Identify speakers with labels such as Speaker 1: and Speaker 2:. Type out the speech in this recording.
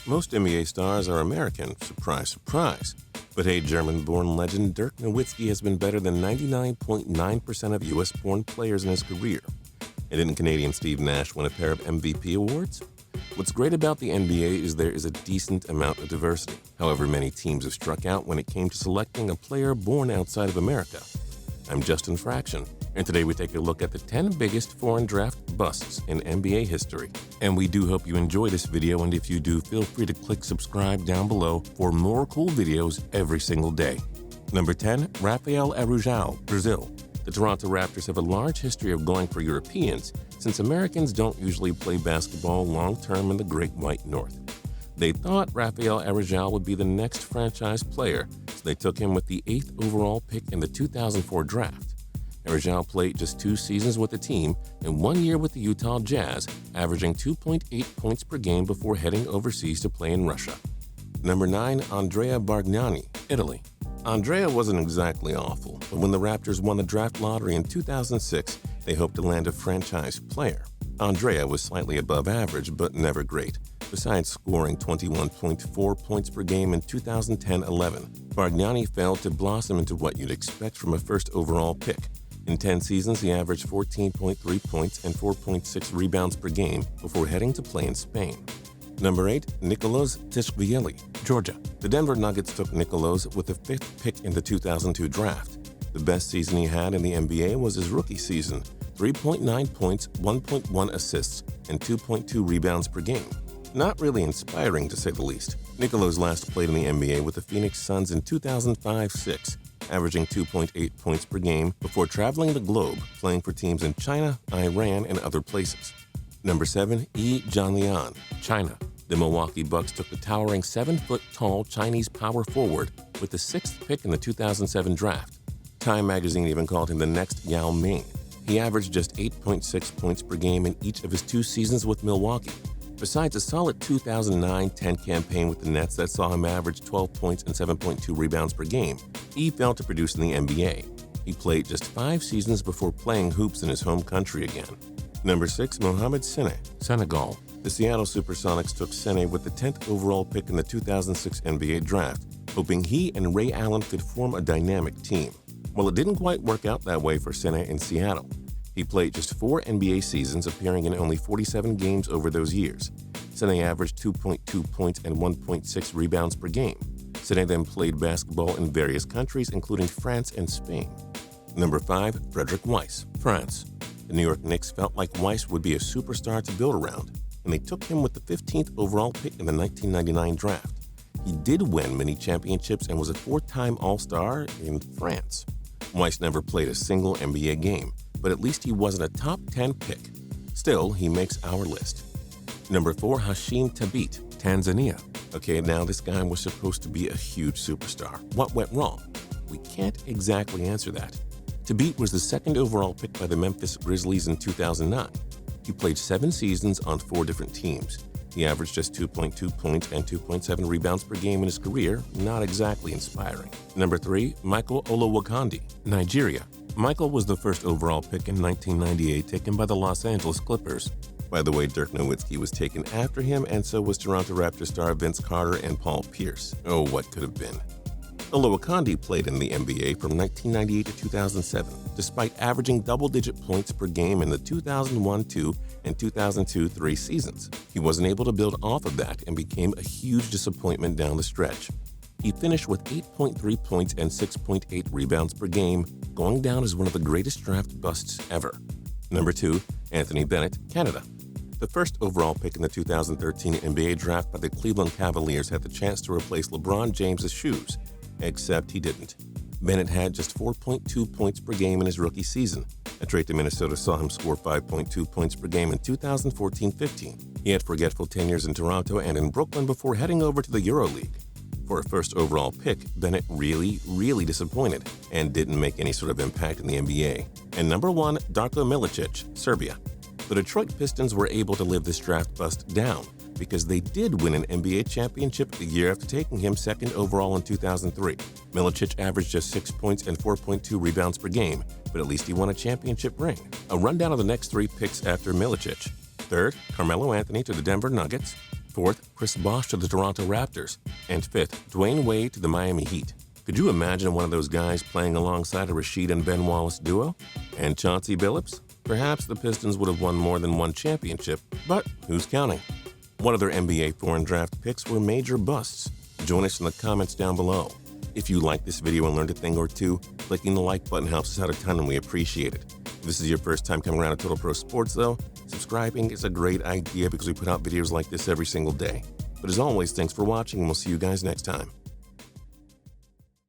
Speaker 1: Most NBA stars are American, surprise, surprise. But hey, German-born legend Dirk Nowitzki has been better than 99.9% of U.S.-born players in his career. And didn't Canadian Steve Nash win a pair of MVP awards? What's great about the NBA is there is a decent amount of diversity. However, many teams have struck out when it came to selecting a player born outside of America. I'm Justin Fraction, and today we take a look at the 10 biggest foreign draft busts in NBA history. And we do hope you enjoy this video, and if you do, feel free to click subscribe down below for more cool videos every single day. Number 10, ARAUJO, Brazil. The Toronto Raptors have a large history of going for Europeans, since Americans don't usually play basketball long-term in the Great White North. They thought RAFAEL ARAUJO would be the next franchise player, so they took him with the 8th overall pick in the 2004 draft. ARAUJO played just 2 seasons with the team and 1 year with the Utah Jazz, averaging 2.8 points per game before heading overseas to play in Russia. Number 9, ANDREA BARGNANI, Italy. ANDREA wasn't exactly awful, but when the Raptors won the draft lottery in 2006, they hoped to land a franchise player. ANDREA was slightly above average, but never great. Besides scoring 21.4 points per game in 2010-11, Bargnani failed to blossom into what you'd expect from a first overall pick. In 10 seasons, he averaged 14.3 points and 4.6 rebounds per game before heading to play in Spain. Number 8, Nicolas Tishvili, Georgia. The Denver Nuggets took Nicolas with the 5th pick in the 2002 draft. The best season he had in the NBA was his rookie season, 3.9 points, 1.1 assists, and 2.2 rebounds per game. Not really inspiring, to say the least. Nicolas last played in the NBA with the Phoenix Suns in 2005-06, averaging 2.8 points per game before traveling the globe, playing for teams in China, Iran, and other places. Number 7, JIANLIAN, China. The Milwaukee Bucks took the towering 7-foot-tall Chinese power forward with the 6th pick in the 2007 draft. Time magazine even called him the next Yao Ming. He averaged just 8.6 points per game in each of his 2 seasons with Milwaukee. Besides a solid 2009-10 campaign with the Nets that saw him average 12 points and 7.2 rebounds per game, he failed to produce in the NBA. He played just 5 seasons before playing hoops in his home country again. Number 6, Mohamed Sene, Senegal. The Seattle Supersonics took Sene with the 10th overall pick in the 2006 NBA draft, hoping he and Ray Allen could form a dynamic team. Well, it didn't quite work out that way for Sene in Seattle. He played just 4 NBA seasons, appearing in only 47 games over those years. Sene averaged 2.2 points and 1.6 rebounds per game. Sene then played basketball in various countries, including France and Spain. Number 5, FREDERIC WEIS, France. The New York Knicks felt like Weiss would be a superstar to build around, and they took him with the 15th overall pick in the 1999 draft. He did win many championships and was a 4-time All-Star in France. Weiss never played a single NBA game, but at least he wasn't a top 10 pick. Still, he makes our list. Number 4, HASHEEM THABEET, Tanzania. Okay, now this guy was supposed to be a huge superstar. What went wrong? We can't exactly answer that. THABEET was the 2nd overall pick by the Memphis Grizzlies in 2009. He played 7 seasons on 4 different teams. He averaged just 2.2 points and 2.7 rebounds per game in his career, not exactly inspiring. Number 3, Michael Olowokandi, Nigeria. Michael was the 1st overall pick in 1998 taken by the Los Angeles Clippers. By the way, Dirk Nowitzki was taken after him, and so was Toronto Raptors star Vince Carter and Paul Pierce. Oh, what could have been. Olowokandi played in the NBA from 1998 to 2007, despite averaging double-digit points per game in the 2001-2 and 2002-3 seasons. He wasn't able to build off of that and became a huge disappointment down the stretch. He finished with 8.3 points and 6.8 rebounds per game, going down as one of the greatest draft busts ever. Number 2, Anthony Bennett, Canada. The 1st overall pick in the 2013 NBA draft by the Cleveland Cavaliers had the chance to replace LeBron James's shoes. Except he didn't. Bennett had just 4.2 points per game in his rookie season. A trade to Minnesota saw him score 5.2 points per game in 2014-15. He had forgetful tenures in Toronto and in Brooklyn before heading over to the EuroLeague. For a 1st overall pick, Bennett really disappointed and didn't make any sort of impact in the NBA. And number 1, Darko Milicic, Serbia. The Detroit Pistons were able to live this draft bust down because they did win an NBA championship the year after taking him 2nd overall in 2003. Milicic averaged just 6 points and 4.2 rebounds per game, but at least he won a championship ring. A rundown of the next 3 picks after Milicic. 3rd, Carmelo Anthony to the Denver Nuggets. 4th, Chris Bosh to the Toronto Raptors. And 5th, Dwayne Wade to the Miami Heat. Could you imagine one of those guys playing alongside a Rasheed and Ben Wallace duo? And Chauncey Billups? Perhaps the Pistons would have won more than one championship, but who's counting? What other NBA foreign draft picks were major busts? Join us in the comments down below. If you like this video and learned a thing or two, clicking the like button helps us out a ton and we appreciate it. If this is your first time coming around to Total Pro Sports though, subscribing is a great idea because we put out videos like this every single day. But as always, thanks for watching and we'll see you guys next time.